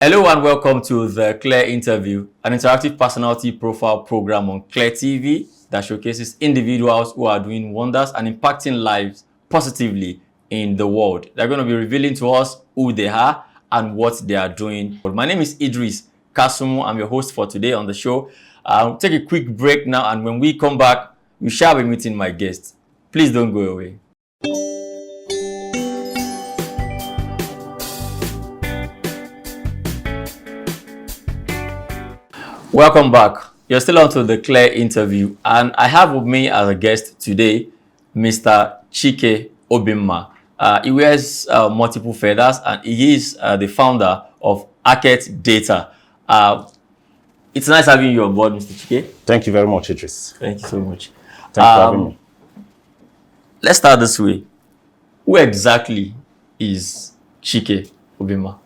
Hello and welcome to the Clear Interview, an interactive personality profile program on Clear TV that showcases individuals who are doing wonders and impacting lives positively in the world. They're going to be revealing to us who they are and what they are doing. My name is Idris Kasumu. I'm your host for today on the show. I'll take a quick break now, and when we come back, we shall be meeting my guest. Please don't go away. Welcome back. You're still on to the Clear Interview, and I have with me as a guest today, Mr. Chike Obimma. He wears multiple feathers, and he is the founder of ArketData. It's nice having you on board, Mr. Chike. Thank you very much, Idris. Thank you so much. Thanks for having me. Let's start this way. Who exactly is Chike Obimma?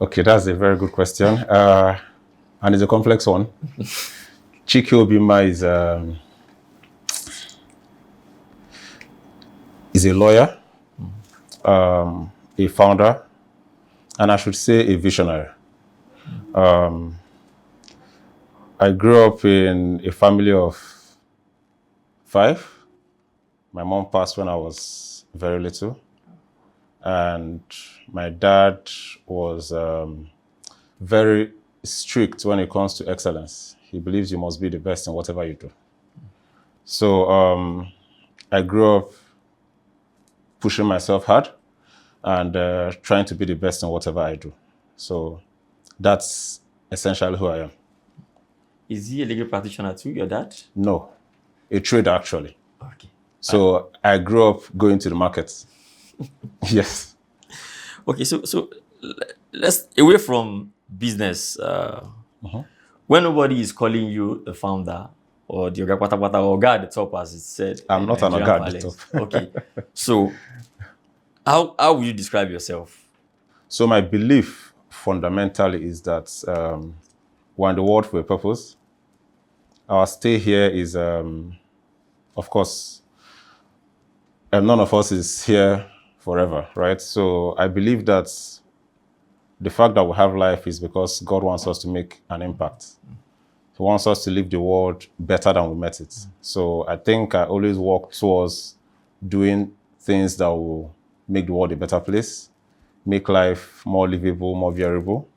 Okay, that's a very good question. And it's a complex one. Chike Obimma is a lawyer, a founder, and I should say a visionary. I grew up in a family of 5. My mom passed when I was very little. And my dad was very strict when it comes to excellence. He believes you must be the best in whatever you do. So I grew up pushing myself hard and trying to be the best in whatever I do. So that's essentially who I am. Is he a legal practitioner too, your dad? No, a trader actually. Okay. So I grew up going to the markets. Yes. Okay, so let's away from business. When nobody is calling you the founder or the Oga Patapata or Oga at the top, as it said. I'm not an Oga at the top. Okay, so how would you describe yourself? So my belief fundamentally is that we're in the world for a purpose. Our stay here is, of course, none of us is here forever, right? So I believe that the fact that we have life is because God wants us to make an impact. He wants us to leave the world better than we met it. So I think I always work towards doing things that will make the world a better place, make life more livable, more bearable.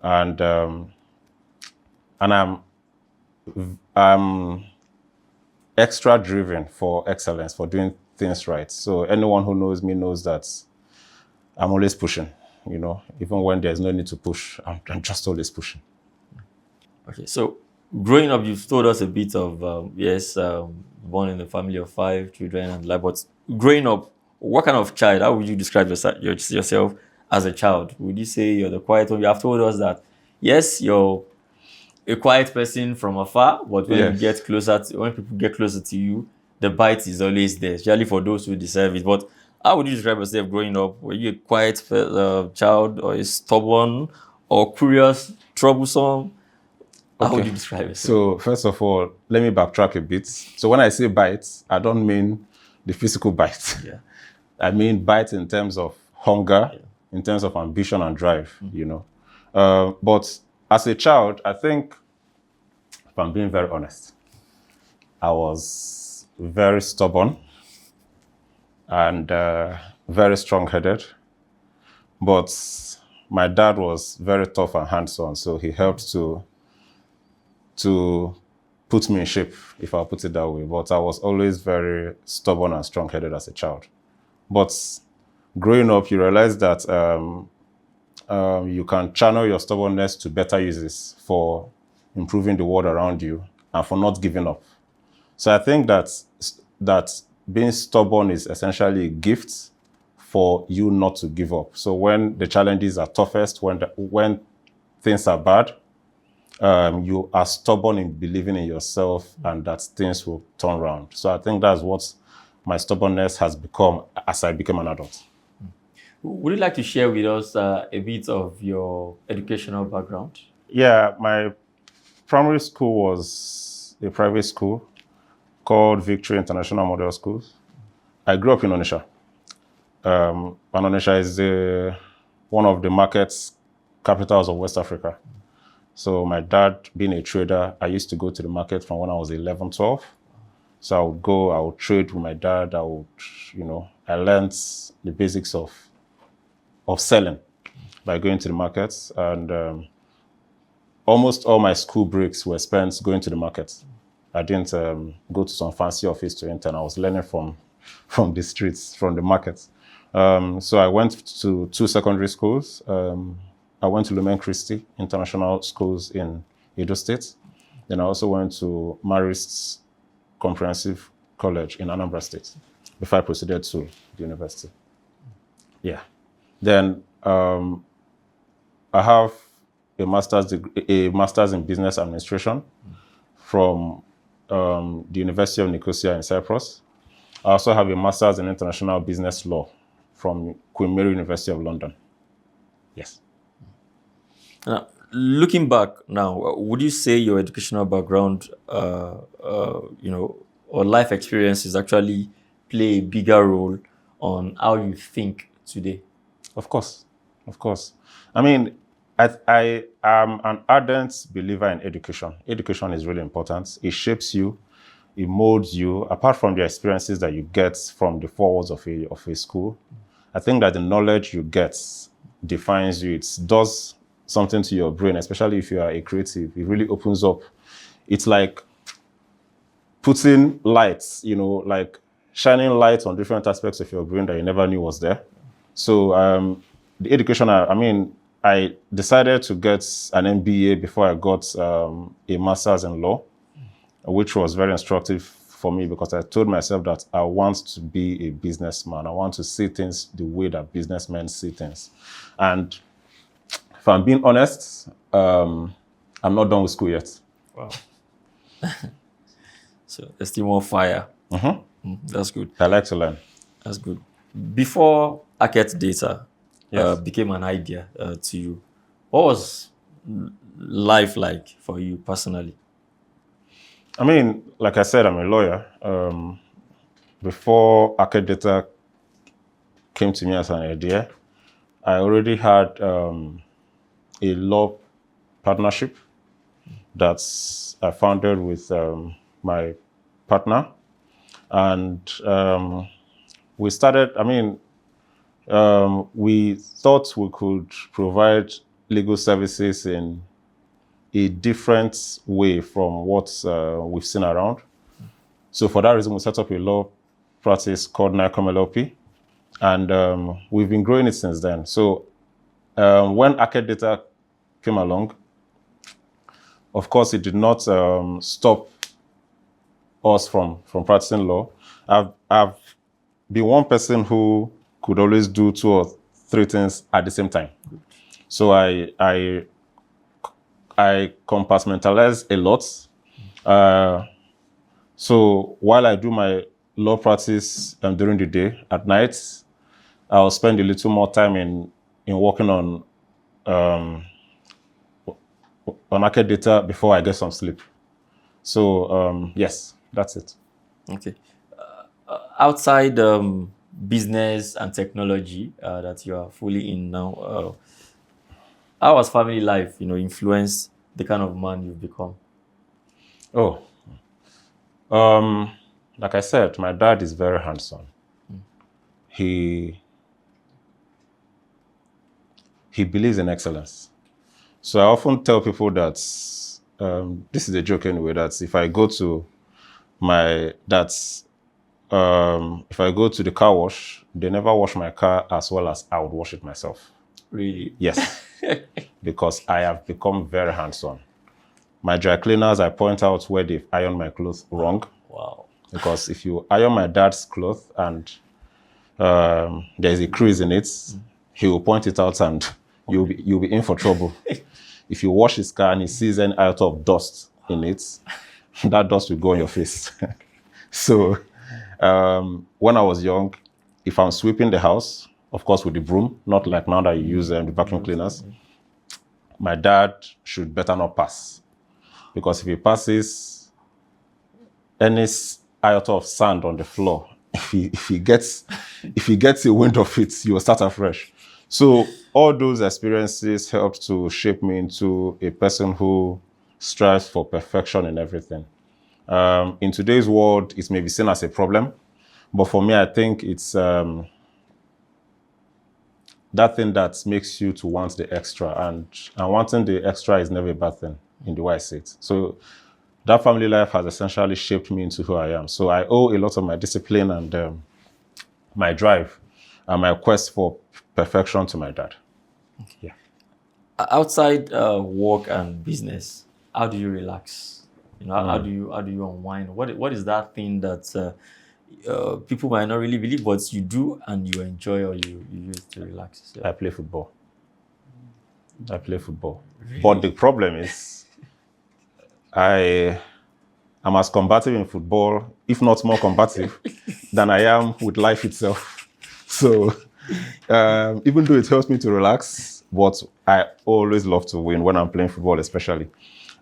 And I'm extra driven for excellence, for doing things right. So anyone who knows me knows that I'm always pushing, even when there's no need to push, I'm just always pushing. Okay, so growing up, you've told us a bit of, born in a family of 5 children and like, but growing up, what kind of child, how would you describe yourself as a child? Would you say you're the quiet one? You have told us that, yes, you're a quiet person from afar, but when when people get closer to you, the bite is always there, especially for those who deserve it. But how would you describe yourself growing up? Were you a quiet child, or a stubborn, or curious, troublesome? How would you describe yourself? So first of all, let me backtrack a bit. So when I say bite, I don't mean the physical bite. Yeah. I mean bite in terms of hunger, in terms of ambition and drive, But as a child, I think, if I'm being very honest, I was very stubborn and very strong-headed. But my dad was very tough and hands-on, so he helped to put me in shape, if I'll put it that way. But I was always very stubborn and strong-headed as a child. But growing up, you realize that you can channel your stubbornness to better uses for improving the world around you and for not giving up. So I think that being stubborn is essentially a gift for you not to give up. So when the challenges are toughest, when things are bad, you are stubborn in believing in yourself and that things will turn around. So I think that's what my stubbornness has become as I became an adult. Would you like to share with us a bit of your educational background? Yeah, my primary school was a private school called Victory International Model Schools. I grew up in Onitsha. And Onitsha is one of the markets capitals of West Africa. So my dad, being a trader, I used to go to the market from when I was 11, 12. So I would go, I would trade with my dad. I learned the basics of selling by going to the markets. And almost all my school breaks were spent going to the markets. I didn't go to some fancy office to intern. I was learning from the streets, from the markets. So I went to 2 secondary schools. I went to Lumen Christi International Schools in Edo State. Then I also went to Marist Comprehensive College in Anambra State before I proceeded to the university. Yeah. Then I have a master's in business administration from the University of Nicosia in Cyprus. I also have a master's in international business law from Queen Mary University of London. Yes. Now, looking back now, would you say your educational background, or life experiences actually play a bigger role on how you think today? Of course. I mean, I am an ardent believer in education. Education is really important. It shapes you, it molds you. Apart from the experiences that you get from the four walls of a school, I think that the knowledge you get defines you. It does something to your brain, especially if you are a creative. It really opens up. It's like putting lights, like shining lights on different aspects of your brain that you never knew was there. So the education, I decided to get an MBA before I got a master's in law, which was very instructive for me because I told myself that I want to be a businessman. I want to see things the way that businessmen see things. And if I'm being honest, I'm not done with school yet. Wow. So there's still more fire. That's good. I like to learn. That's good. Before ArketData Yes. became an idea to you, what was life like for you personally? I mean, like I said, I'm a lawyer. Before ArketData came to me as an idea, I already had a law partnership that I founded with my partner. And we started, we thought we could provide legal services in a different way from what we've seen around. So for that reason, we set up a law practice called NICOM LLP, and we've been growing it since then. So when ArketData came along, of course, it did not stop us from practicing law. I've been one person who could always do 2 or 3 things at the same time. So I compartmentalize a lot. So while I do my law practice during the day, at night, I'll spend a little more time in working on ArketData before I get some sleep. So yes, that's it. Okay. Outside business and technology that you are fully in now, how has family life, influenced the kind of man you've become? Oh, like I said, my dad is very hands-on. He believes in excellence. So I often tell people that this is a joke anyway. That if I go to if I go to the car wash, they never wash my car as well as I would wash it myself. Really? Yes, because I have become very hands-on. My dry cleaners, I point out where they've ironed my clothes wrong. Wow. Because if you iron my dad's clothes and there's a crease in it, he will point it out and you'll be in for trouble. If you wash his car and he sees any iota of dust in it, that dust will go on your face. So when I was young, if I'm sweeping the house, of course with the broom, not like now that you use the vacuum cleaners, my dad should better not pass. Because if he passes, any iota of sand on the floor, if he gets a wind of it, he will start afresh. So all those experiences helped to shape me into a person who strives for perfection in everything. In today's world, it may be seen as a problem, but for me, I think it's that thing that makes you to want the extra, and wanting the extra is never a bad thing in the way I see it. So that family life has essentially shaped me into who I am. So I owe a lot of my discipline and my drive and my quest for perfection to my dad. Yeah. Outside work and business, how do you relax? How do you unwind? What is that thing that people might not really believe, but you do and you enjoy, or you use to relax? I play football. I play football. But Really? the problem is I am as combative in football, if not more combative, than I am with life itself. So even though it helps me to relax, but I always love to win when I'm playing football, especially.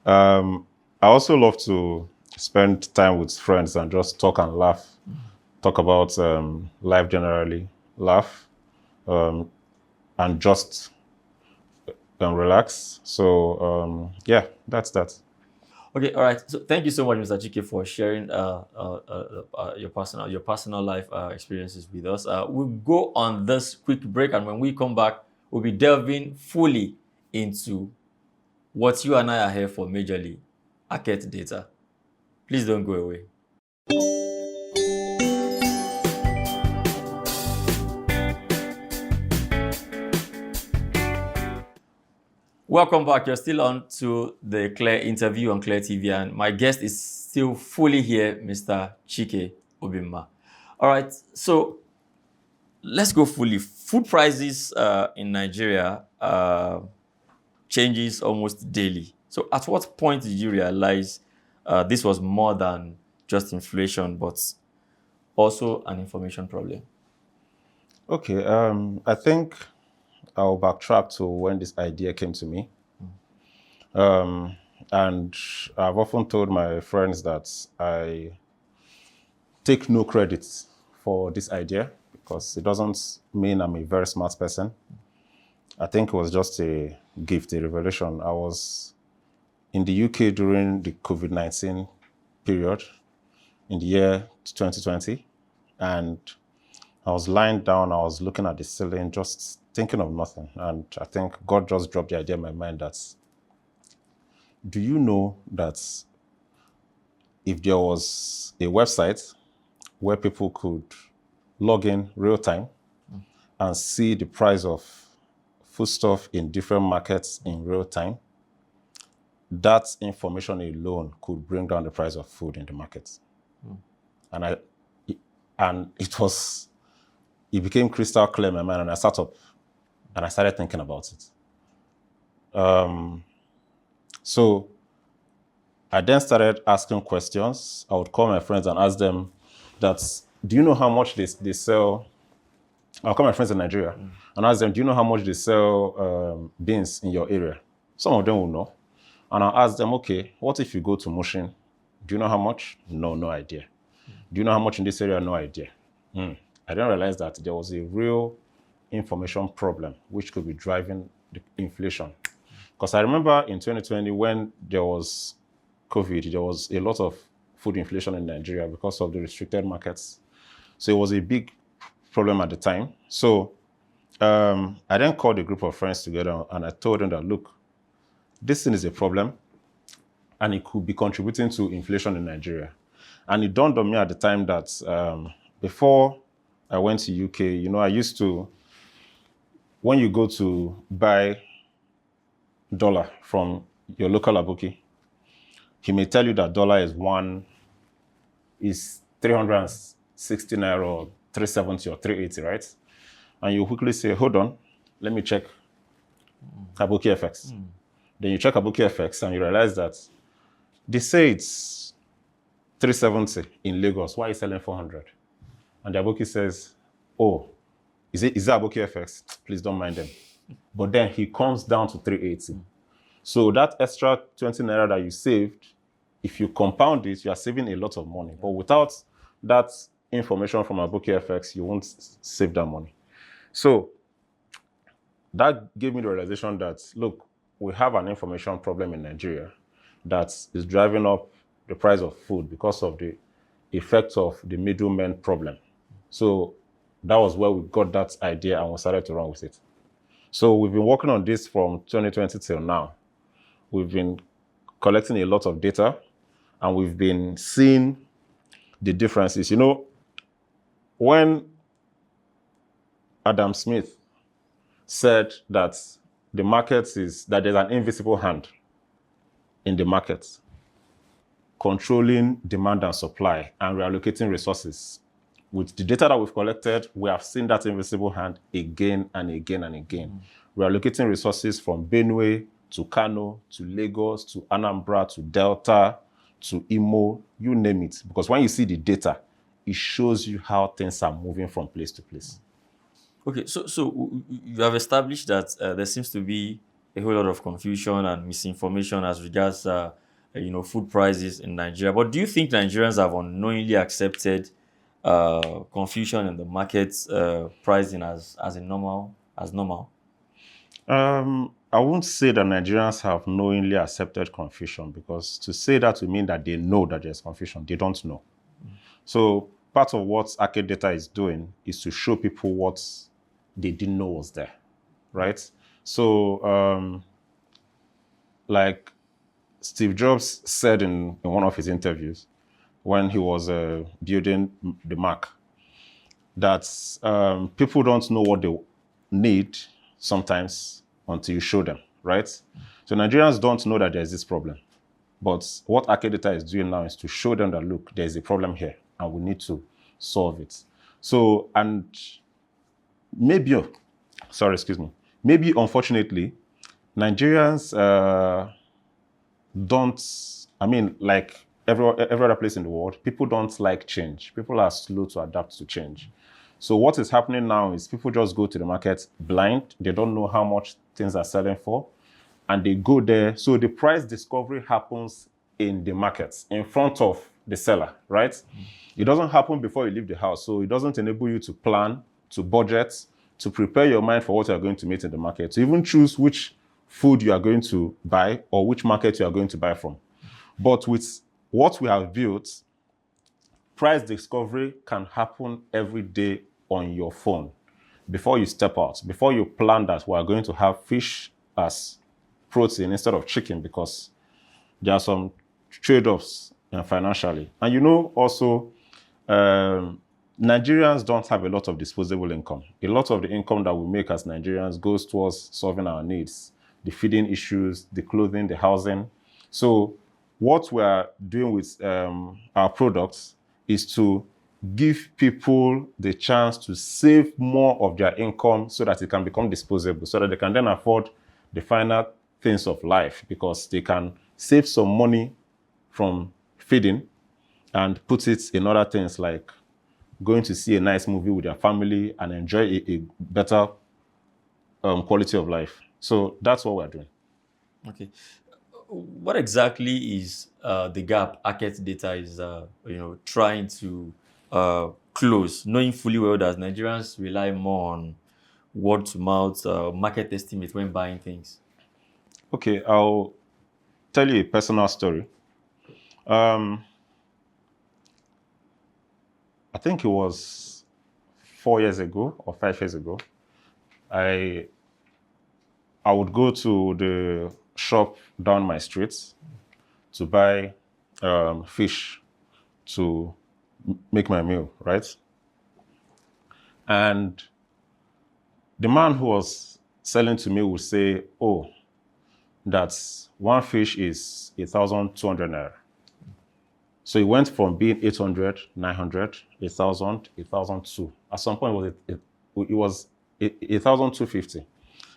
I also love to spend time with friends and just talk and laugh, talk about life generally, laugh, and just relax. So yeah, that's that. Okay, all right. So thank you so much, Mr. Chike, for sharing your personal life experiences with us. We'll go on this quick break, and when we come back, we'll be delving fully into what you and I are here for majorly, ArketData. Please don't go away. Welcome back. You're still on to the Clear interview on Clear TV, and my guest is still fully here, Mr. Chike Obimma. All right, so let's go fully. Food prices in Nigeria changes almost daily. So, at what point did you realize this was more than just inflation, but also an information problem? Okay, I think I'll backtrack to when this idea came to me. And I've often told my friends that I take no credit for this idea because it doesn't mean I'm a very smart person. I think it was just a gift, a revelation. I was in the UK during the COVID-19 period in the year 2020, and I was lying down, I was looking at the ceiling, just thinking of nothing. And I think God just dropped the idea in my mind that, do you know that if there was a website where people could log in real time and see the price of foodstuff in different markets in real time, that information alone could bring down the price of food in the market. And it became crystal clear in my mind, and I sat up and I started thinking about it. So I then started asking questions. I would call my friends and ask them that, do you know how much they sell? I'll call my friends in Nigeria and ask them, do you know how much they sell beans in your area? Some of them will know. And I'll ask them, okay, what if you go to Mushin? Do you know how much? No idea. Do you know how much in this area? No idea. I didn't realize that there was a real information problem which could be driving the inflation. Because I remember in 2020 when there was COVID, there was a lot of food inflation in Nigeria because of the restricted markets. So it was a big problem at the time. So I then called a group of friends together and I told them that, look, this thing is a problem and it could be contributing to inflation in Nigeria. And it dawned on me at the time that before I went to UK, I used to, when you go to buy dollar from your local aboki, he may tell you that dollar is 360 naira or 370 or 380, right? And you quickly say, hold on, let me check Aboki FX. Then you check Aboki FX and you realize that they say it's 370 in Lagos. Why are you selling 400? And the Aboki says, oh, is it Aboki FX? Please don't mind them. But then he comes down to 380. So that extra 20 naira that you saved, if you compound it, you are saving a lot of money. But without that information from Aboki FX, you won't save that money. So that gave me the realization that, look, we have an information problem in Nigeria that is driving up the price of food because of the effects of the middleman problem. So that was where we got that idea and we started to run with it. So we've been working on this from 2020 till now. We've been collecting a lot of data and we've been seeing the differences. You know, when Adam Smith said that the market is, that there's an invisible hand in the market controlling demand and supply and reallocating resources. With the data that we've collected, we have seen that invisible hand again and again and again. We are allocating resources from Benue to Kano to Lagos to Anambra to Delta to Imo, you name it. Because when you see the data, it shows you how things are moving from place to place. Okay, so you have established that there seems to be a whole lot of confusion and misinformation as regards, food prices in Nigeria. But do you think Nigerians have unknowingly accepted confusion in the market pricing as normal? I won't say that Nigerians have knowingly accepted confusion, because to say that would mean that they know that there's confusion. They don't know. So part of what ArketData is doing is to show people what they didn't know was there, right? So like Steve Jobs said in one of his interviews when he was building the Mac, that people don't know what they need sometimes until you show them, right? So Nigerians don't know that there's this problem. But what ArketData is doing now is to show them that, look, there's a problem here and we need to solve it. So, and maybe, maybe unfortunately, Nigerians don't, I mean, like every other place in the world, people don't like change. People are slow to adapt to change. So what is happening now is people just go to the market blind. They don't know how much things are selling for, and they go there. So the price discovery happens in the markets, in front of the seller, right? It doesn't happen before you leave the house. So it doesn't enable you to plan, to budget, to prepare your mind for what you are going to meet in the market, to even choose which food you are going to buy or which market you are going to buy from. But with what we have built, price discovery can happen every day on your phone. Before you step out, before you plan that we are going to have fish as protein instead of chicken, because there are some trade-offs financially. And you know also, Nigerians don't have a lot of disposable income. A lot of the income that we make as Nigerians goes towards solving our needs, the feeding issues, the clothing, the housing. So what we are doing with our products is to give people the chance to save more of their income so that it can become disposable, so that they can then afford the finer things of life, because they can save some money from feeding and put it in other things like going to see a nice movie with their family and enjoy a better quality of life. So that's what we're doing. Okay. What exactly is the gap ArketData is trying to close, knowing fully well that Nigerians rely more on word to mouth market estimate when buying things? Okay, I'll tell you a personal story. I think it was 4 years ago or 5 years ago. I would go to the shop down my street to buy fish to make my meal, right? And the man who was selling to me would say, oh, that's one fish is 1,200 naira. So it went from being 800, 900, 1,000, 1,002. At some point, it was 1,250.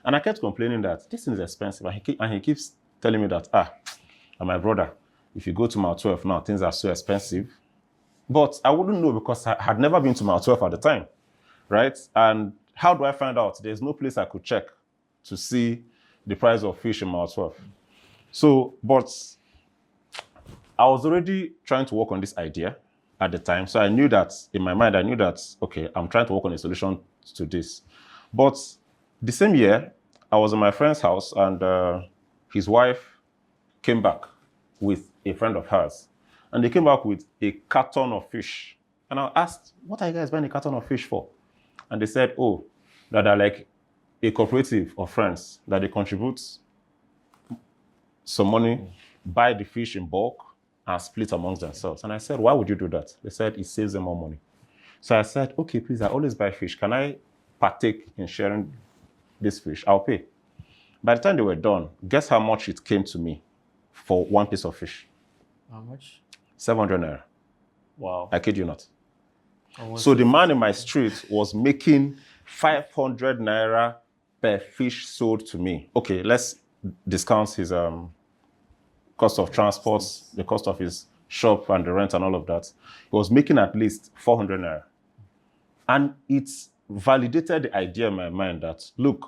And I kept complaining that this thing is expensive. And he keeps telling me that, and my brother, if you go to Mile 12 now, things are so expensive. But I wouldn't know because I had never been to Mile 12 at the time, right? And how do I find out? There's no place I could check to see the price of fish in Mile 12. So, but I was already trying to work on this idea at the time. So I knew that, in my mind, okay, I'm trying to work on a solution to this. But the same year, I was in my friend's house, and his wife came back with a friend of hers. And they came back with a carton of fish. And I asked, what are you guys buying a carton of fish for? And they said, oh, that they're like a cooperative of friends, that they contribute some money, buy the fish in bulk, and split amongst themselves. And I said, why would you do that? They said, it saves them more money. So I said, okay, please, I always buy fish. Can I partake in sharing this fish? I'll pay. By the time they were done, guess how much it came to me for one piece of fish? How much? 700 naira. Wow. I kid you not. Almost So the man in my street was making 500 naira per fish sold to me. Okay, let's discount his cost of transport, the cost of his shop and the rent and all of that. He was making at least 400 naira. And it validated the idea in my mind that, look,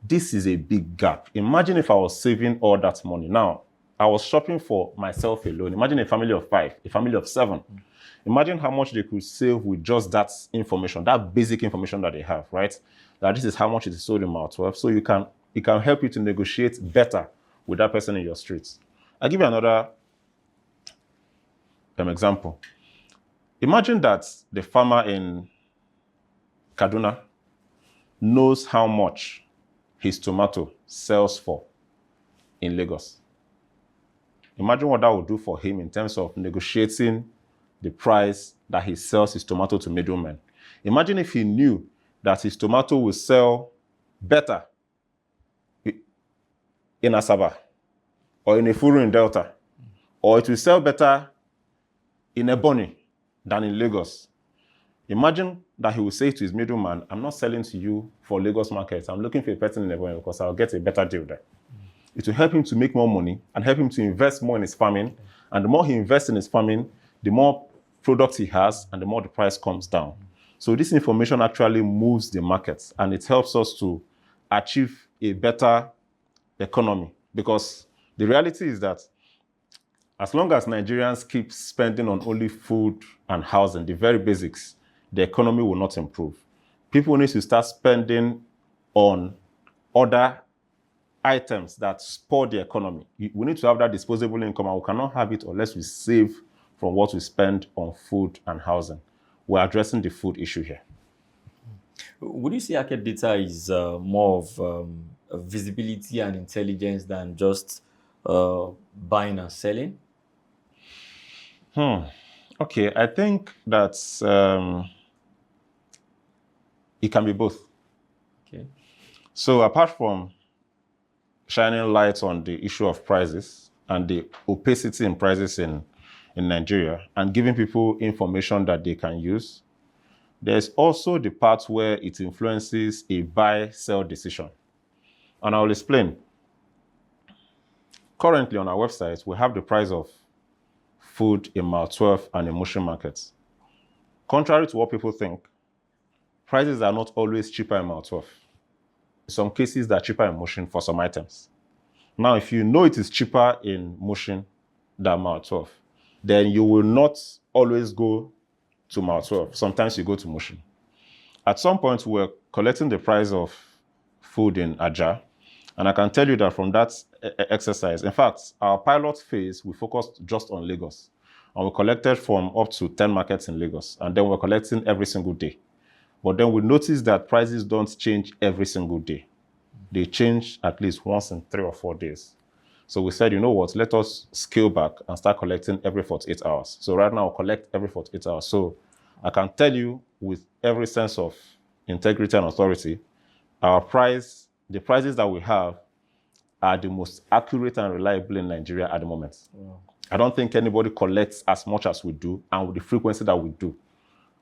this is a big gap. Imagine if I was saving all that money. Now, I was shopping for myself alone. Imagine a family of 5, a family of 7. Imagine how much they could save with just that information, that basic information that they have, right? That this is how much it is sold in Mile 12. So it can help you to negotiate better with that person in your streets. I'll give you another example. Imagine that the farmer in Kaduna knows how much his tomato sells for in Lagos. Imagine what that would do for him in terms of negotiating the price that he sells his tomato to middlemen. Imagine if he knew that his tomato will sell better in Asaba or in Efuru in Delta, or it will sell better in Ebonyi than in Lagos. Imagine that he will say to his middleman, I'm not selling to you for Lagos market. I'm looking for a person in Ebonyi because I'll get a better deal there. It will help him to make more money and help him to invest more in his farming. And the more he invests in his farming, the more products he has and the more the price comes down. So this information actually moves the market and it helps us to achieve a better economy, because the reality is that as long as Nigerians keep spending on only food and housing, the very basics, the economy will not improve. People need to start spending on other items that spur the economy. We need to have that disposable income, and we cannot have it unless we save from what we spend on food and housing. We're addressing the food issue here. Would you say ArketData is more of visibility and intelligence than just buying and selling? Okay, I think that it can be both. Okay. So apart from shining light on the issue of prices and the opacity in prices in Nigeria and giving people information that they can use, there's also the part where it influences a buy-sell decision. And I'll explain. Currently on our website, we have the price of food in Mile 12 and in Mushin markets. Contrary to what people think, prices are not always cheaper in Mile 12. In some cases, they're cheaper in Mushin for some items. Now, if you know it is cheaper in Mushin than Mile 12, then you will not always go to Mile 12. Sometimes you go to Mushin. At some point, we're collecting the price of food in Aja, and I can tell you that from that exercise, in fact, our pilot phase, we focused just on Lagos. And we collected from up to 10 markets in Lagos, and then we're collecting every single day. But then we noticed that prices don't change every single day. They change at least once in 3 or 4 days. So we said, you know what, let us scale back and start collecting every 48 hours. So right now, we collect every 48 hours. So I can tell you with every sense of integrity and authority, the prices that we have are the most accurate and reliable in Nigeria at the moment. Wow. I don't think anybody collects as much as we do and with the frequency that we do.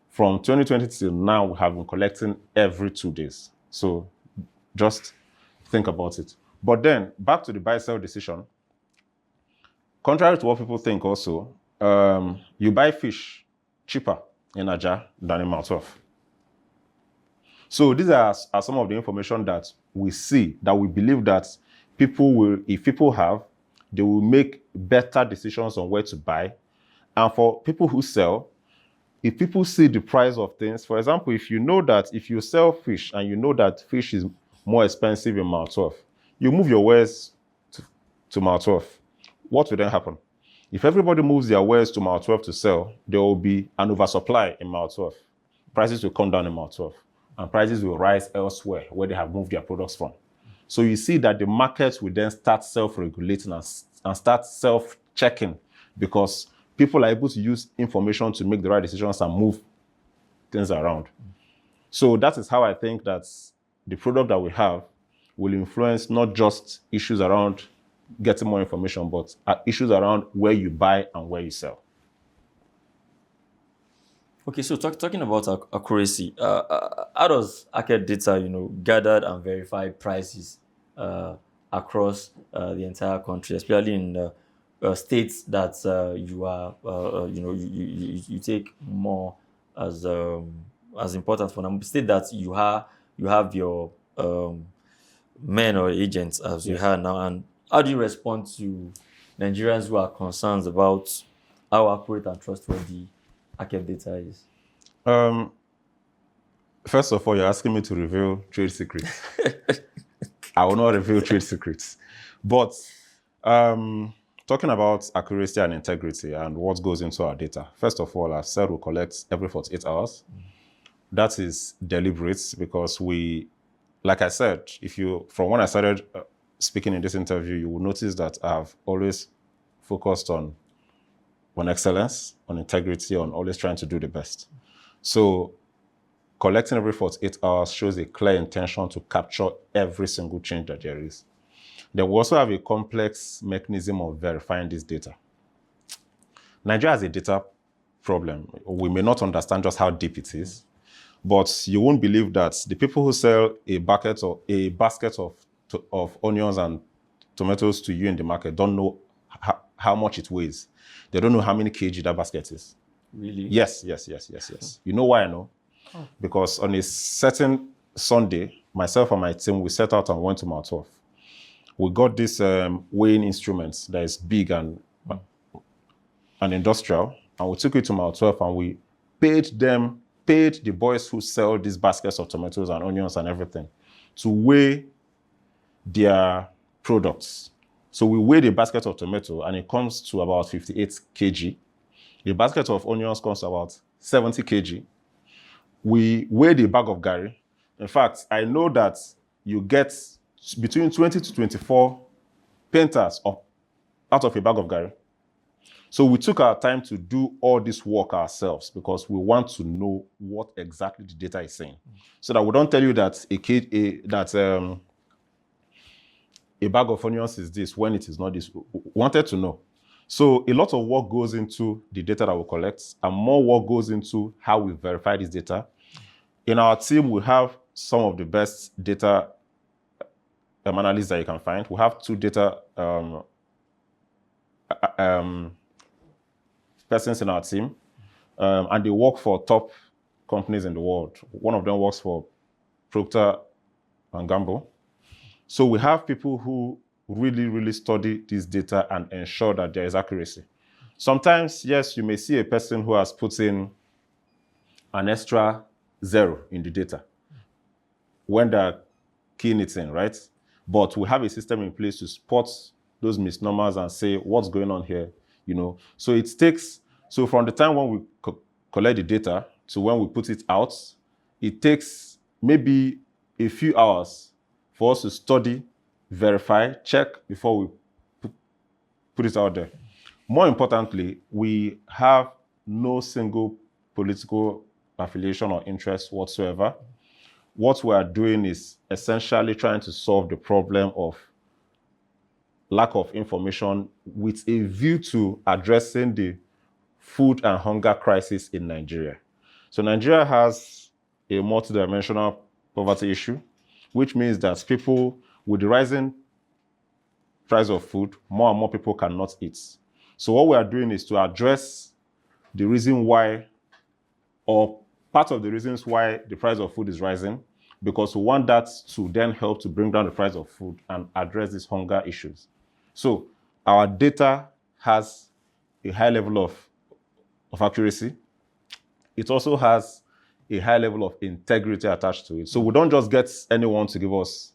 From 2020 till now, we have been collecting every 2 days. So just think about it. But then, back to the buy-sell decision. Contrary to what people think also, you buy fish cheaper in Aja than in Mile 12. So these are some of the information that we see, that we believe that people will, if people have, they will make better decisions on where to buy. And for people who sell, if people see the price of things, for example, if you know that if you sell fish and you know that fish is more expensive in Mile 12. You move your wares to Mile 12. What will then happen? If everybody moves their wares to Mile 12 to sell, there will be an oversupply in Mile 12. Prices will come down in Mile 12, and prices will rise elsewhere where they have moved their products from. So you see that the market will then start self-regulating and start self-checking, because people are able to use information to make the right decisions and move things around. So that is how I think that the product that we have will influence not just issues around getting more information, but issues around where you buy and where you sell. Okay, so talking about accuracy, how does ArketData, gathered and verify prices across the entire country, especially in states that you are, you take more as important for them. State that you have your men or agents as you have now, and how do you respond to Nigerians who are concerned about how accurate and trustworthy ArketData is? First of all, you're asking me to reveal trade secrets. I will not reveal trade secrets. But talking about accuracy and integrity and what goes into our data, first of all, I've said we collect every 48 hours. That is deliberate because like I said, from when I started speaking in this interview, you will notice that I've always focused on excellence, on integrity, on always trying to do the best. So collecting every 48 hours shows a clear intention to capture every single change that there is. Then we also have a complex mechanism of verifying this data. Nigeria has a data problem. We may not understand just how deep it is, but you won't believe that the people who sell a basket of onions and tomatoes to you in the market don't know how much it weighs. They don't know how many kg that basket is. Really? Yes. You know why I know? Oh. Because on a certain Sunday, myself and my team, we set out and went to Mile 12. We got this weighing instrument that is big and industrial, and we took it to Mile 12 and we paid the boys who sell these baskets of tomatoes and onions and everything to weigh their products. So we weigh the basket of tomato and it comes to about 58 kg. The basket of onions comes to about 70 kg. We weigh the bag of gari. In fact, I know that you get between 20 to 24 painters out of a bag of gari. So we took our time to do all this work ourselves because we want to know what exactly the data is saying. So that we don't tell you that a bag of onions is this when it is not this. We wanted to know. So a lot of work goes into the data that we collect, and more work goes into how we verify this data. In our team, we have some of the best data analysts that you can find. We have 2 data persons in our team, and they work for top companies in the world. One of them works for Procter & Gamble. So we have people who really, really study this data and ensure that there is accuracy. Sometimes, yes, you may see a person who has put in an extra 0 in the data when they're keying it in, right? But we have a system in place to spot those misnomers and say what's going on here, So from the time when we collect the data to when we put it out, it takes maybe a few hours for us to study, verify, check before we put it out there. More importantly, we have no single political affiliation or interest whatsoever. What we are doing is essentially trying to solve the problem of lack of information with a view to addressing the food and hunger crisis in Nigeria. So Nigeria has a multidimensional poverty issue, which means that people with the rising price of food, more and more people cannot eat. So what we are doing is to address the reason why, or part of the reasons why the price of food is rising, because we want that to then help to bring down the price of food and address these hunger issues. So our data has a high level of accuracy. It also has a high level of integrity attached to it. So we don't just get anyone to give us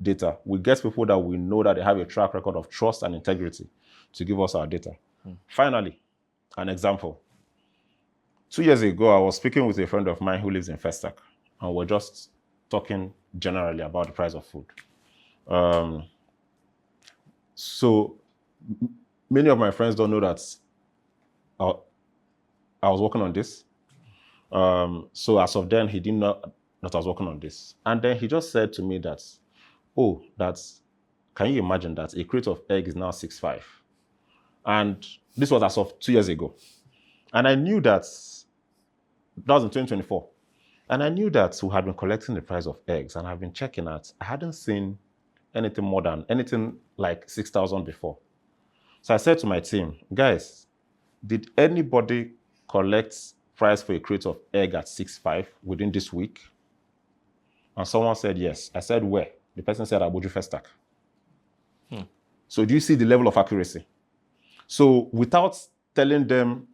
data. We get people that we know that they have a track record of trust and integrity to give us our data. Finally, an example. 2 years ago, I was speaking with a friend of mine who lives in Festac, and we're just talking generally about the price of food. So many of my friends don't know that I was working on this. So as of then, he didn't know that I was working on this. And then he just said to me that, oh, can you imagine that a crate of egg is now 6.5? And this was as of 2 years ago. And I knew that was in 2024. And I knew that we had been collecting the price of eggs, and I've been checking out. I hadn't seen anything like 6,000 before. So I said to my team, guys, did anybody collect price for a crate of egg at 6.5 within this week? And someone said yes. I said, where? The person said Abuja Festac. So do you see the level of accuracy? So without telling them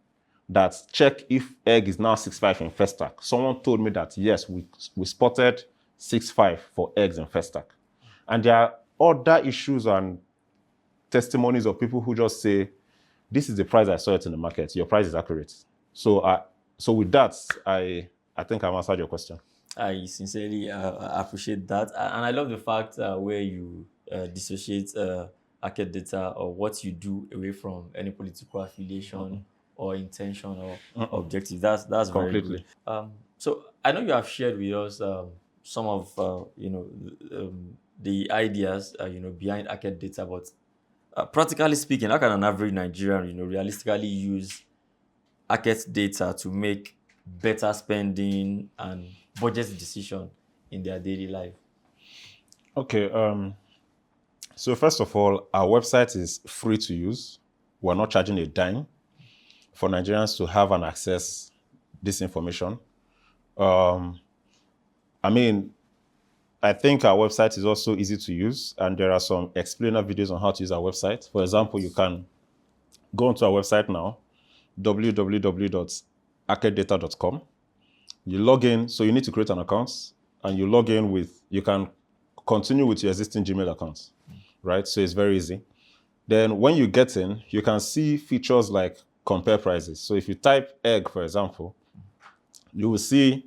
that check if egg is now 6.5 in Festac, someone told me that yes, we spotted 6.5 for eggs in Festac. And there are other issues and testimonies of people who just say, this is the price I saw it in the market. Your price is accurate. So with that, I think I've answered your question. I sincerely appreciate that. And I love the fact where you dissociate ArketData or what you do away from any political affiliation or intention or objective. That's very Completely. good. So I know you have shared with us some of the ideas behind ArketData, but practically speaking, how can an average Nigerian realistically use ArketData to make better spending and budget decision in their daily life? Okay. So first of all, our website is free to use. We're not charging a dime for Nigerians to have and access this information. I think our website is also easy to use, and there are some explainer videos on how to use our website. For example, you can go onto our website now, www.arkedata.com. You log in, so you need to create an account, and you log in you can continue with your existing Gmail account, right? So it's very easy. Then when you get in, you can see features like compare prices. So if you type egg, for example, you will see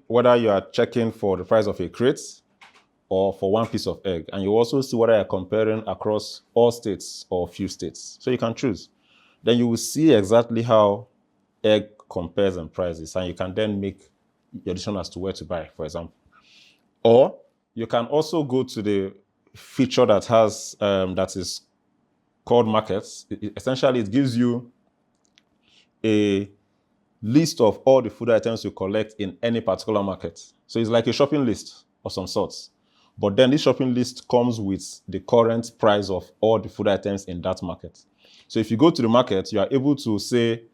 whether you are checking for the price of a crate or for one piece of egg. And you also see whether you're comparing across all states or few states. So you can choose. Then you will see exactly how egg compares and prices, and you can then make your decision as to where to buy, for example. Or you can also go to the feature that has that is called markets. Essentially, it gives you a list of all the food items you collect in any particular market. So it's like a shopping list of some sorts. But then this shopping list comes with the current price of all the food items in that market. So if you go to the market, you are able to say,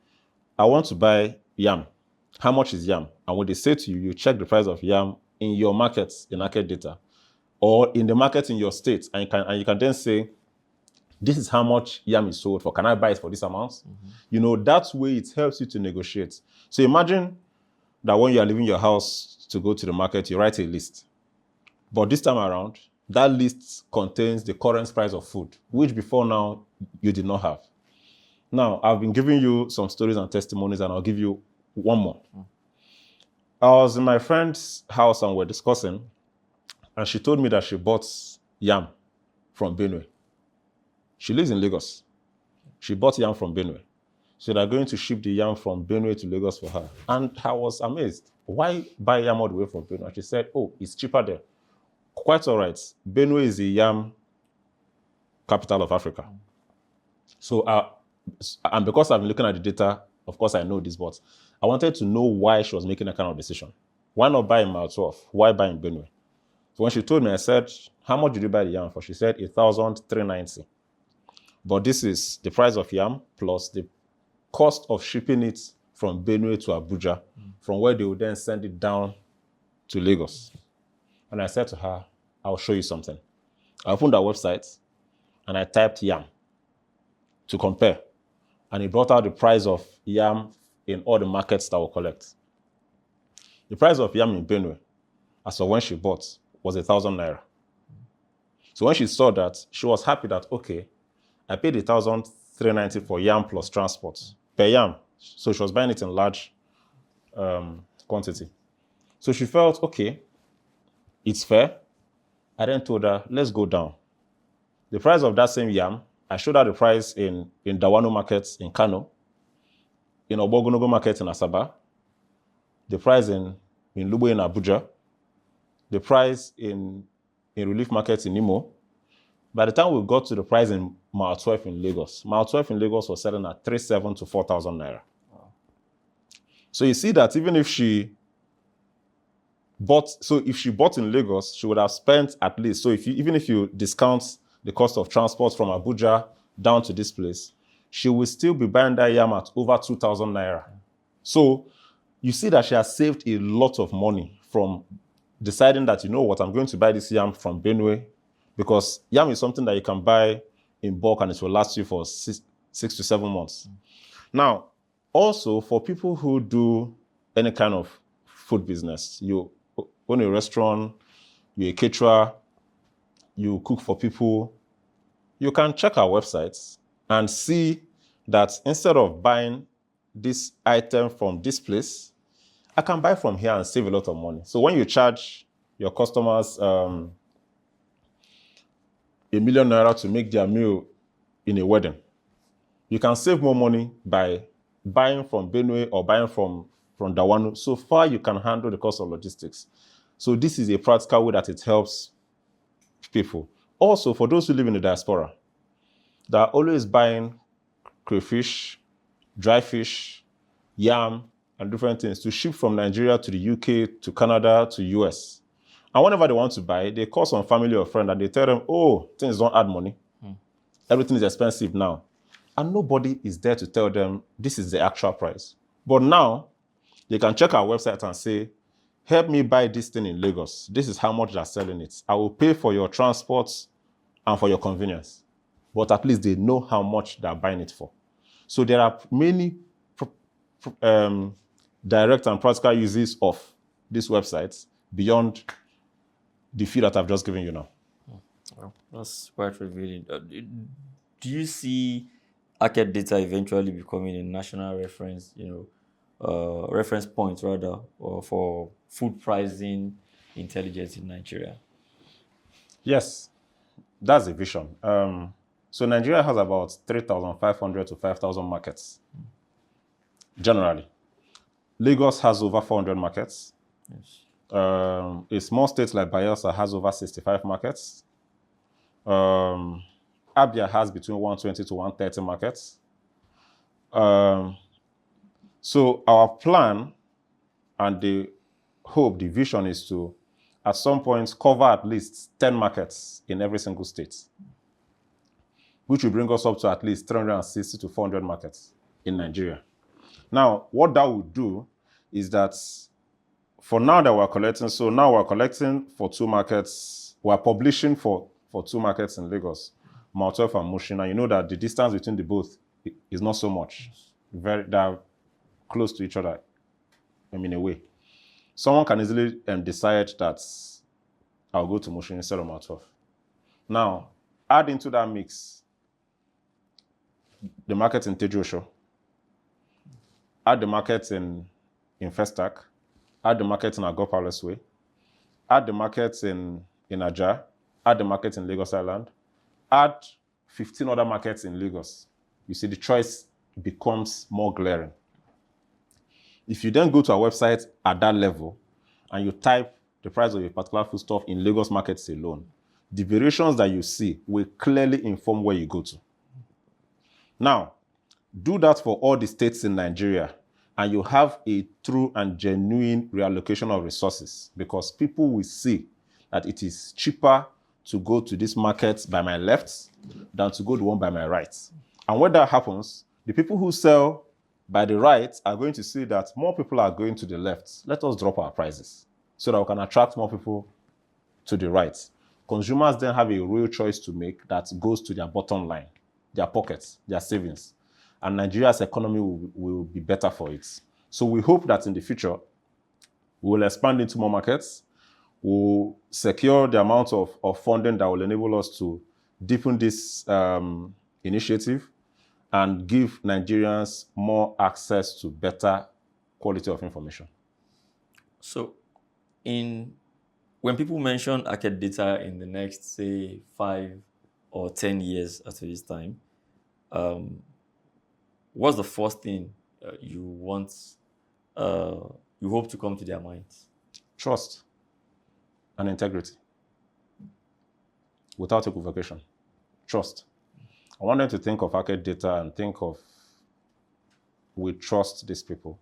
I want to buy yam. How much is yam? And when they say to you, you check the price of yam in your market in ArketData, or in the market in your state, and you can then say, this is how much yam is sold for. Can I buy it for this amount? That way it helps you to negotiate. So imagine that when you are leaving your house to go to the market, you write a list. But this time around, that list contains the current price of food, which before now you did not have. Now, I've been giving you some stories and testimonies, and I'll give you one more. I was in my friend's house and we're discussing, and she told me that she bought yam from Benue. She lives in Lagos. She bought yam from Benue. So they're going to ship the yam from Benue to Lagos for her. And I was amazed. Why buy yam all the way from Benue? She said, oh, it's cheaper there. Quite all right. Benue is the yam capital of Africa. So, and because I've been looking at the data, of course I know this, but I wanted to know why she was making that kind of decision. Why not buy in Mile 12? Why buy in Benue? So when she told me, I said, how much did you buy the yam for? She said, 1,390. But this is the price of yam plus the cost of shipping it from Benue to Abuja, from where they would then send it down to Lagos. And I said to her, I'll show you something. I opened our website and I typed yam to compare. And it brought out the price of yam in all the markets that we collect. The price of yam in Benue, as of when she bought, was 1,000 naira. So when she saw that, she was happy that, okay, I paid 1,390 for yam plus transport per yam. So she was buying it in large quantity. So she felt, okay, it's fair. I then told her, let's go down. The price of that same yam, I showed her the price in Dawano markets in Kano, in Obogonogo market in Asaba, the price in Lubo in Abuja, the price in relief markets in Imo. By the time we got to the price in Mile 12 in Lagos, Mile 12 in Lagos was selling at 3,700 to 4,000 naira. Wow. So you see that even if she bought in Lagos, she would have spent at least, so even if you discount the cost of transport from Abuja down to this place, she will still be buying that yam at over 2,000 naira. So you see that she has saved a lot of money from deciding that, you know what, I'm going to buy this yam from Benue, because yam is something that you can buy in bulk and it will last you for 6 to 7 months. Now, also for people who do any kind of food business, you own a restaurant, you're a caterer, you cook for people, you can check our websites and see that instead of buying this item from this place, I can buy from here and save a lot of money. So when you charge your customers ₦1 million to make their meal in a wedding, you can save more money by buying from Benue or buying from Dawano. So far, you can handle the cost of logistics. So this is a practical way that it helps people. Also, for those who live in the diaspora, they're always buying crayfish, dry fish, yam, and different things to ship from Nigeria to the UK, to Canada, to US. And whenever they want to buy, they call some family or friend and they tell them, oh, things don't add money. Everything is expensive now. And nobody is there to tell them this is the actual price. But now, they can check our website and say, help me buy this thing in Lagos. This is how much they're selling it. I will pay for your transport and for your convenience. But at least they know how much they're buying it for. So there are many direct and practical uses of these websites beyond the few that I've just given you now. Well, that's quite revealing. Do you see ArketData eventually becoming a national reference, reference point rather, or for food pricing intelligence in Nigeria? Yes, that's a vision. So Nigeria has about 3,500 to 5,000 markets, generally. Lagos has over 400 markets. Yes. A small state like Bayelsa has over 65 markets. Abia has between 120 to 130 markets. So our plan and the hope, the vision is to, at some point, cover at least 10 markets in every single state, which will bring us up to at least 360 to 400 markets in Nigeria. Now, what that would do is that for now that we're collecting, so now we're collecting for 2 markets, we're publishing for 2 markets in Lagos, Mile 12 and Mushin, and you know that the distance between the both is not so much. They're close to each other, in a way. Someone can easily decide that I'll go to Mushin instead of Mile 12. Now, add into that mix the market in Tejosho, add the market in Festac, add the market in Agor Palace Way, add the market in Ajah, add the market in Lagos Island, add 15 other markets in Lagos. You see, the choice becomes more glaring. If you then go to our website at that level and you type the price of a particular foodstuff in Lagos markets alone, the variations that you see will clearly inform where you go to. Now, do that for all the states in Nigeria, and you have a true and genuine reallocation of resources, because people will see that it is cheaper to go to this market by my left than to go to the one by my right. And when that happens, the people who sell by the right are going to see that more people are going to the left. Let us drop our prices so that we can attract more people to the right. Consumers then have a real choice to make that goes to their bottom line, their pockets, their savings. And Nigeria's economy will be better for it. So we hope that in the future, we will expand into more markets. We'll secure the amount of funding that will enable us to deepen this initiative and give Nigerians more access to better quality of information. So, when people mention ArketData in the next, say, 5 or 10 years after this time, um, what's the first thing uh, you hope to come to their minds? Trust and integrity without equivocation. Trust. I want them to think of ArketData and think of, we trust these people.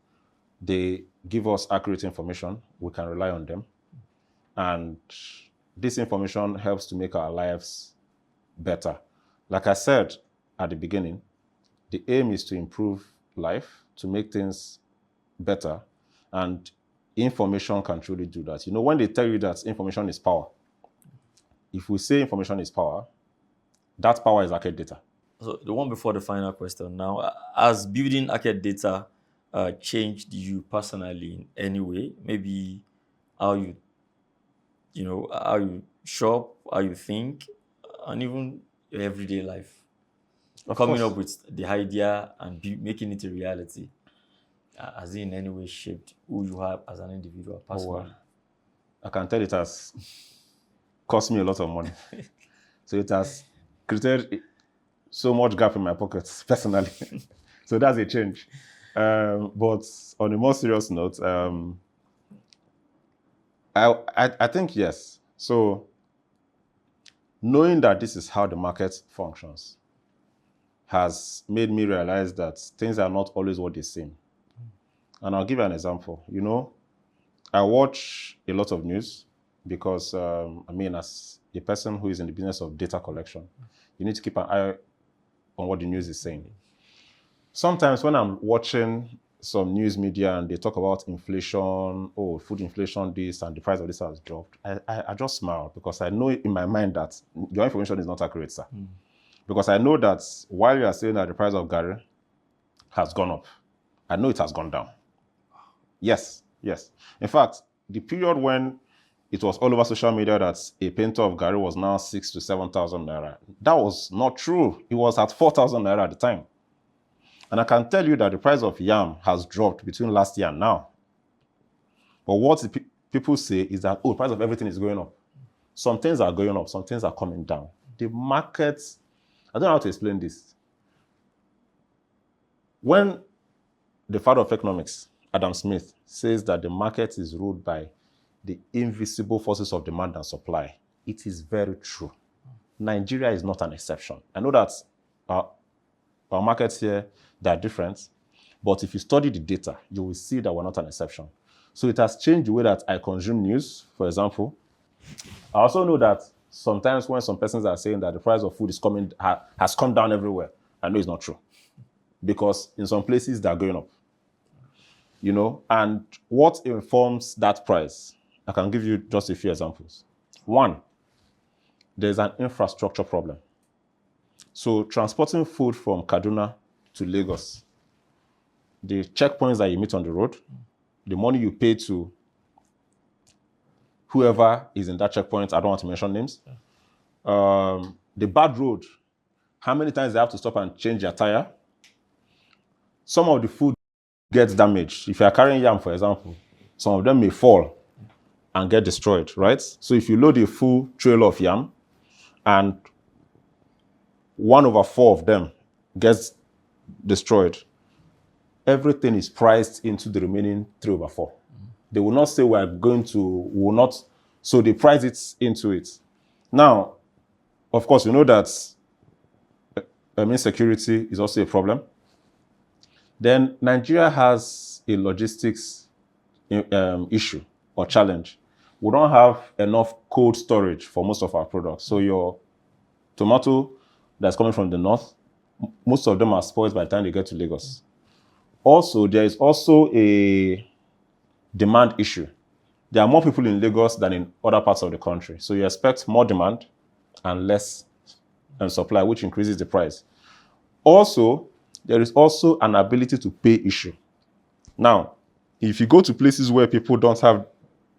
They give us accurate information. We can rely on them. And this information helps to make our lives better. Like I said at the beginning, the aim is to improve life, to make things better. And information can truly do that. You know, when they tell you that information is power, if we say information is power, that power is ArketData. So the one before the final question now, has building ArketData changed you personally in any way? Maybe how how you shop, how you think, and even your everyday life. Of Coming course. up with the idea and making it a reality. Has it in any way shaped who you are as an individual personally? I can tell it has cost me a lot of money. So it has created so much gap in my pockets personally. So that's a change. But on a more serious note, I think yes. So knowing that this is how the market functions has made me realize that things are not always what they seem. And I'll give you an example. You know, I watch a lot of news because, as a person who is in the business of data collection, you need to keep an eye on what the news is saying. Sometimes when I'm watching some news media and they talk about inflation, food inflation, this, and the price of this has dropped, I just smile because I know in my mind that your information is not accurate, sir. Because I know that while you are saying that the price of Gary has gone up, I know it has gone down. Yes. In fact, the period when it was all over social media that a pinto of Gary was now 6,000 to 7,000 naira, that was not true. It was at 4,000 naira at the time. And I can tell you that the price of yam has dropped between last year and now. But what people say is that, the price of everything is going up. Some things are going up, some things are coming down. The market, I don't know how to explain this. When the father of economics, Adam Smith, says that the market is ruled by the invisible forces of demand and supply, it is very true. Nigeria is not an exception. I know that our markets here, they are different, but if you study the data, you will see that we're not an exception. So it has changed the way that I consume news, for example. I also know that sometimes when some persons are saying that the price of food is has come down everywhere, I know it's not true. Because in some places, they're going up. You know, and what informs that price? I can give you just a few examples. One, there's an infrastructure problem. So transporting food from Kaduna to Lagos, the checkpoints that you meet on the road, the money you pay to whoever is in that checkpoint, I don't want to mention names, the bad road, how many times they have to stop and change their tire. Some of the food gets damaged. If you are carrying yam, for example, some of them may fall and get destroyed, right? So if you load a full trailer of yam and 1/4 of them gets destroyed, everything is priced into the remaining 3/4. They will not say we will not, so they price it into it. Now, of course, you know that insecurity is also a problem. Then Nigeria has a logistics issue or challenge. We don't have enough cold storage for most of our products. So your tomato that's coming from the north, most of them are spoiled by the time they get to Lagos. Also, there is also a demand issue. There are more people in Lagos than in other parts of the country. So you expect more demand and less supply, which increases the price. Also, there is also an ability to pay issue. Now, if you go to places where people don't have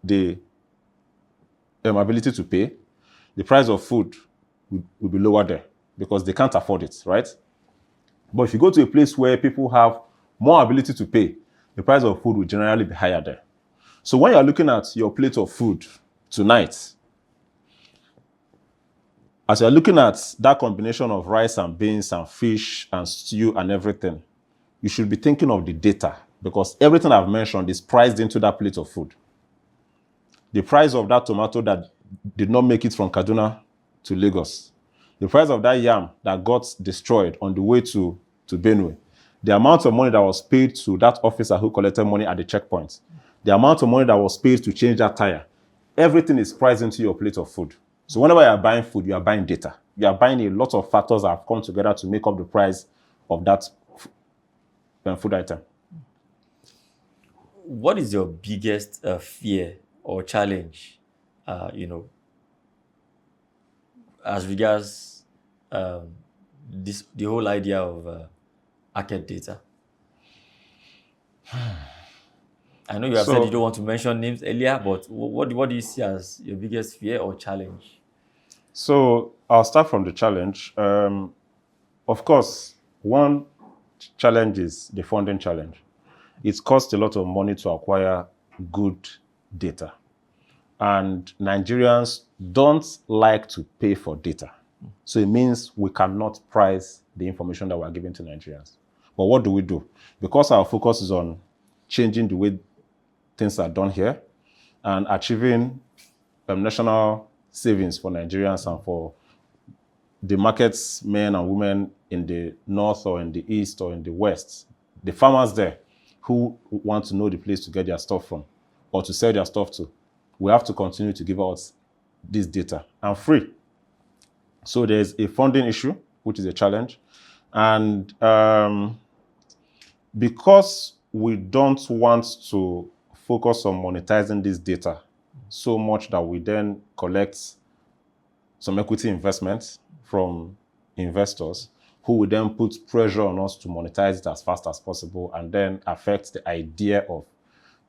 the ability to pay, the price of food will be lower there because they can't afford it, right? But if you go to a place where people have more ability to pay, the price of food will generally be higher there. So when you're looking at your plate of food tonight, as you're looking at that combination of rice and beans and fish and stew and everything, you should be thinking of the data because everything I've mentioned is priced into that plate of food. The price of that tomato that did not make it from Kaduna to Lagos, the price of that yam that got destroyed on the way to Benue, the amount of money that was paid to that officer who collected money at the checkpoint, the amount of money that was paid to change that tire, everything is priced into your plate of food. So whenever you are buying food, you are buying data. You are buying a lot of factors that have come together to make up the price of that food item. What is your biggest fear or challenge, as regards the whole idea of ArketData? I know you have said you don't want to mention names earlier, but what do you see as your biggest fear or challenge? So I'll start from the challenge. Of course, one challenge is the funding challenge. It costs a lot of money to acquire good data. And Nigerians don't like to pay for data. So it means we cannot price the information that we're giving to Nigerians. But what do we do? Because our focus is on changing the way things are done here and achieving national savings for Nigerians and for the markets, men and women in the north or in the east or in the west, the farmers there who want to know the place to get their stuff from or to sell their stuff to, we have to continue to give out this data and free. So there's a funding issue, which is a challenge. And because we don't want to focus on monetizing this data so much that we then collect some equity investments from investors who will then put pressure on us to monetize it as fast as possible and then affect the idea of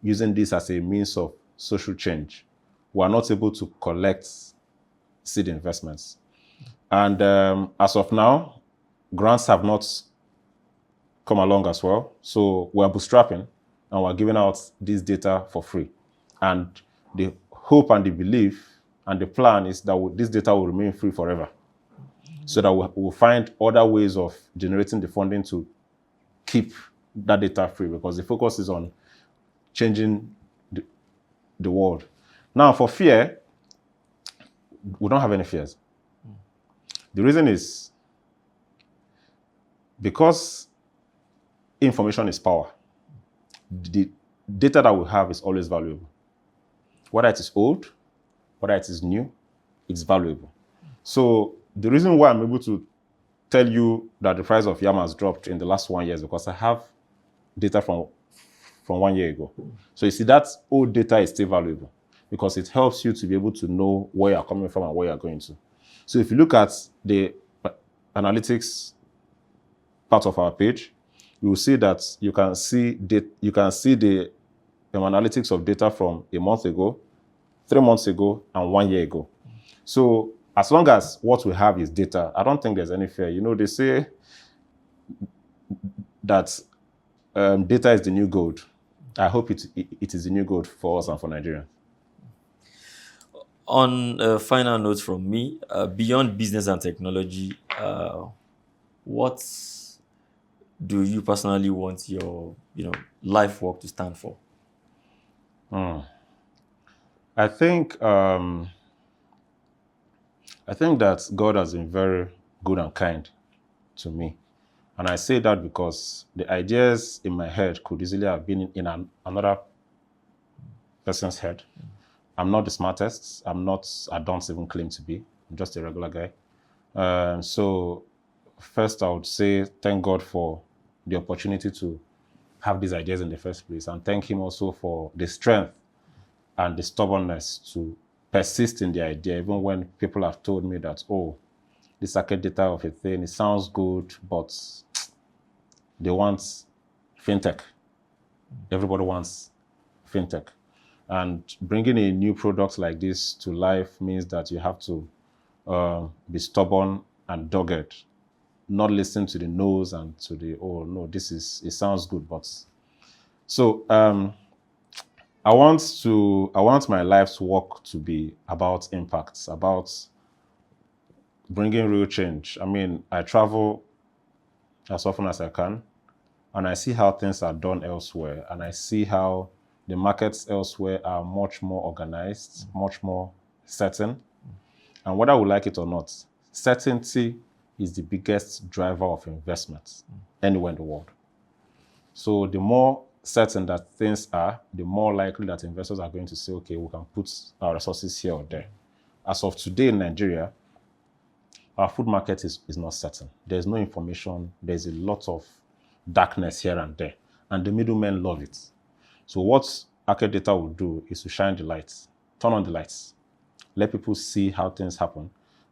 using this as a means of social change. We are not able to collect seed investments. And as of now, grants have not come along as well. So we're bootstrapping and we're giving out this data for free. And the hope and the belief and the plan is that this data will remain free forever. So that we'll find other ways of generating the funding to keep that data free because the focus is on changing the world. Now, for fear, we don't have any fears. The reason is because information is power. The data that we have is always valuable. Whether it is old, whether it is new, it's valuable. So the reason why I'm able to tell you that the price of yam has dropped in the last 1 year is because I have data from 1 year ago. So you see, that old data is still valuable because it helps you to be able to know where you're coming from and where you're going to. So if you look at the analytics part of our page, you will see that you can see the analytics of data from a month ago, 3 months ago, and 1 year ago. So as long as what we have is data, I don't think there's any fear. You know, they say that data is the new gold. I hope it is the new gold for us and for Nigeria. On a final note from me, beyond business and technology, what do you personally want your life work to stand for? I think that God has been very good and kind to me. And I say that because the ideas in my head could easily have been in another person's head. I'm not the smartest. I don't even claim to be. I'm just a regular guy. So first I would say thank God for the opportunity to have these ideas in the first place. And thank him also for the strength and the stubbornness to persist in the idea, even when people have told me that, oh, this ArketData of a thing, it sounds good, but they want fintech. Everybody wants fintech. And bringing a new product like this to life means that you have to be stubborn and dogged, not listen to the no's and to the, oh no, it sounds good, but so I want my life's work to be about impacts, about bringing real change. I mean, I travel as often as I can, and I see how things are done elsewhere, and I see how the markets elsewhere are much more organized, much more certain. And whether we like it or not, certainty is the biggest driver of investment anywhere in the world. So the more certain that things are, the more likely that investors are going to say, okay, we can put our resources here or there. As of today in Nigeria, our food market is not certain. There's no information. There's a lot of darkness here and there. And the middlemen love it. So what ArketData will do is to shine the lights, turn on the lights, let people see how things happen,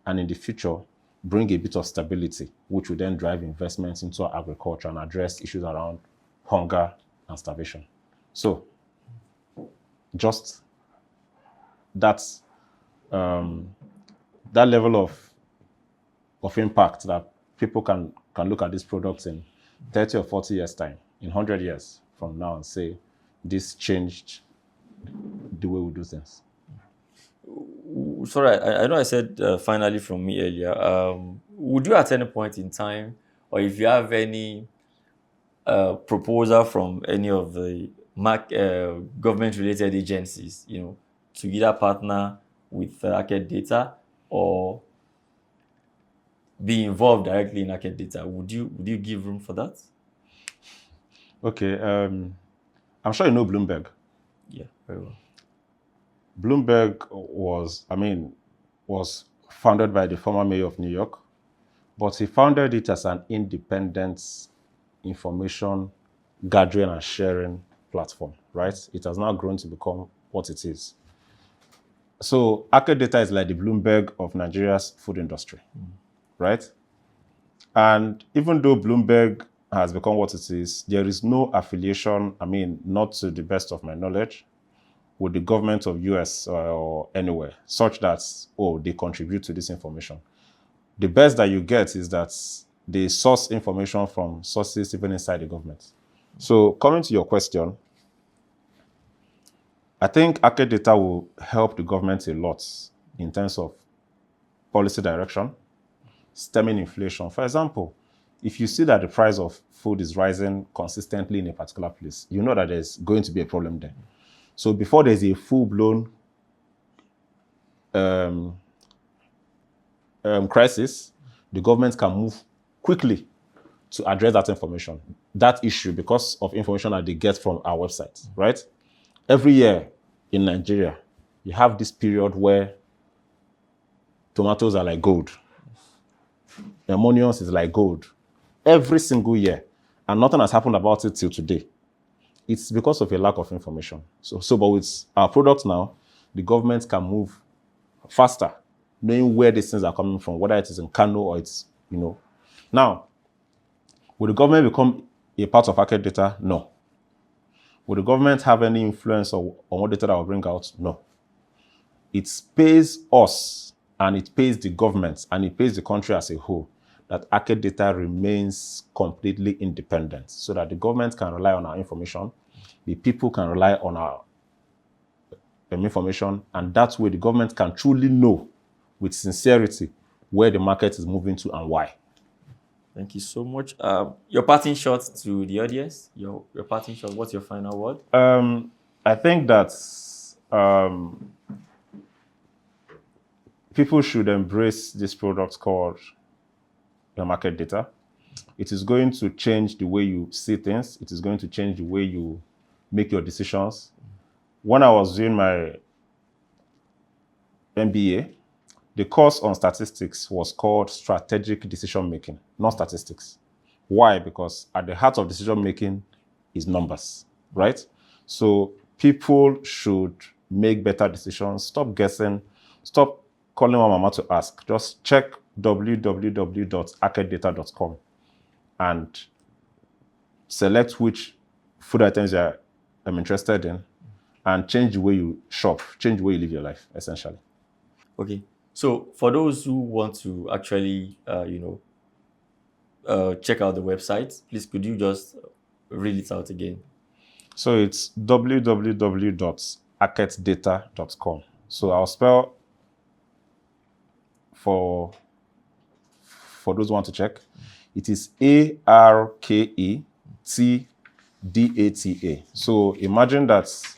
and in the future, bring a bit of stability, which will then drive investments into our agriculture and address issues around hunger and starvation. So just that that level of impact that people can look at these products in 30 or 40 years time, in 100 years from now, and say this changed the way we do things. Sorry, I know I said finally from me earlier. Would you at any point in time, or if you have any proposal from any of the government-related agencies, to either partner with ArketData or be involved directly in ArketData, would you give room for that? Okay, I'm sure you know Bloomberg. Yeah, very well. Bloomberg was founded by the former mayor of New York, but he founded it as an independent information gathering and sharing platform, right? It has now grown to become what it is. So ArketData is like the Bloomberg of Nigeria's food industry, right? And even though Bloomberg has become what it is, there is no affiliation, not to the best of my knowledge, with the government of US or anywhere, such that, they contribute to this information. The best that you get is that they source information from sources even inside the government. So coming to your question, I think ArketData will help the government a lot in terms of policy direction, stemming inflation. For example, if you see that the price of food is rising consistently in a particular place, you know that there's going to be a problem there. So before there's a full-blown crisis, the government can move quickly to address that information, that issue, because of information that they get from our website, right? Every year in Nigeria, you have this period where tomatoes are like gold. Onions is like gold. Every single year. And nothing has happened about it till today. It's because of a lack of information. But with our products now, the government can move faster, knowing where these things are coming from, whether it is in Kano or it's, Now, will the government become a part of ArketData? No. Will the government have any influence on what data that will bring out? No. It pays us, and it pays the government, and it pays the country as a whole, that ArketData remains completely independent, so that the government can rely on our information, the people can rely on our information, and that way the government can truly know with sincerity where the market is moving to and why. Thank you so much. Your parting shot to the audience. Your parting shot. What's your final word? I think that people should embrace this product called ArketData. It is going to change the way you see things. It is going to change the way you make your decisions. When I was doing my MBA, the course on statistics was called strategic decision making, not statistics. Why? Because at the heart of decision making is numbers, right? So people should make better decisions. Stop guessing. Stop calling one mama to ask. Just check www.arketdata.com and select which food items I'm interested in, and change the way you shop, change the way you live your life, essentially. Okay. So for those who want to actually, check out the website, please could you just read it out again? So it's www.ArketData.com. So I'll spell for those who want to check. It is ArketData. So imagine that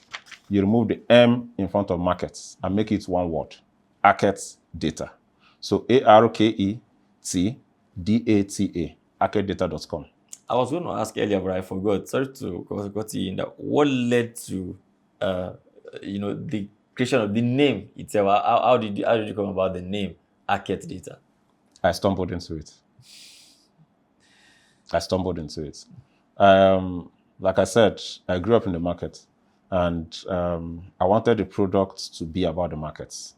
you remove the M in front of markets and make it one word, ArketData. So ArketData, ArketData.com. I was going to ask earlier, but I forgot. Sorry to got you in that. What led to, the creation of the name itself? How did you come about the name ArketData? I stumbled into it. Like I said, I grew up in the market, and I wanted the product to be about the markets.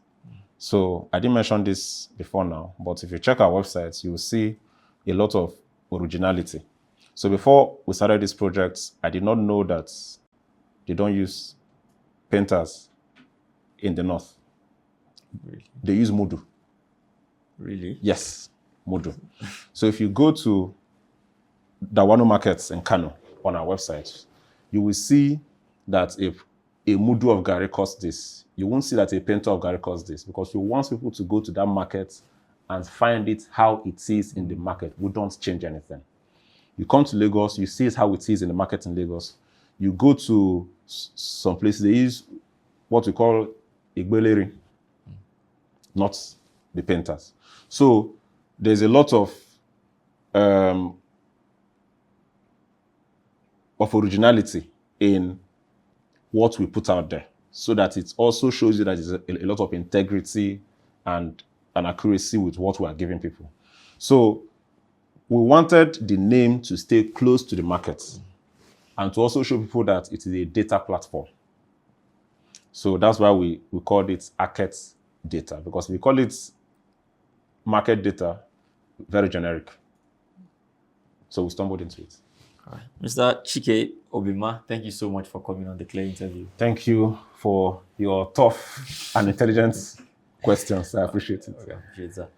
So I didn't mention this before now, but if you check our website, you will see a lot of originality. So before we started this project, I did not know that they don't use painters in the north. Really? They use Mudu. Really? Yes, Mudu. So if you go to Dawano markets in Kano on our website, you will see that if a Mudu of Gari costs this, you won't see that a painter of Gari costs this, because you want people to go to that market and find it how it is in the market. We don't change anything. You come to Lagos, you see it how it is in the market in Lagos. You go to some places, they use what we call Igbeleri, not the painters. So there's a lot of originality in what we put out there, so that it also shows you that there's a lot of integrity and an accuracy with what we are giving people. So we wanted the name to stay close to the markets and to also show people that it is a data platform. So that's why we called it ArketData, because we call it market data, very generic. So we stumbled into it. All right. Mr. Chike Obimma, thank you so much for coming on the Clear interview. Thank you for your tough and intelligent questions. I appreciate it. Okay, I appreciate that.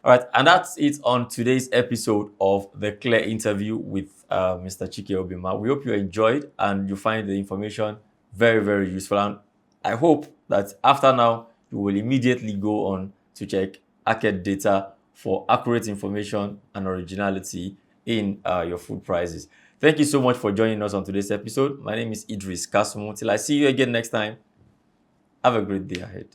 All right, and that's it on today's episode of the Clear interview with Mr. Chike Obimma. We hope you enjoyed and you find the information very, very useful. And I hope that after now, you will immediately go on to check ArketData for accurate information and originality in your food prices. Thank you so much for joining us on today's episode. My name is Idris Kasumu. Till I see you again next time, have a great day ahead.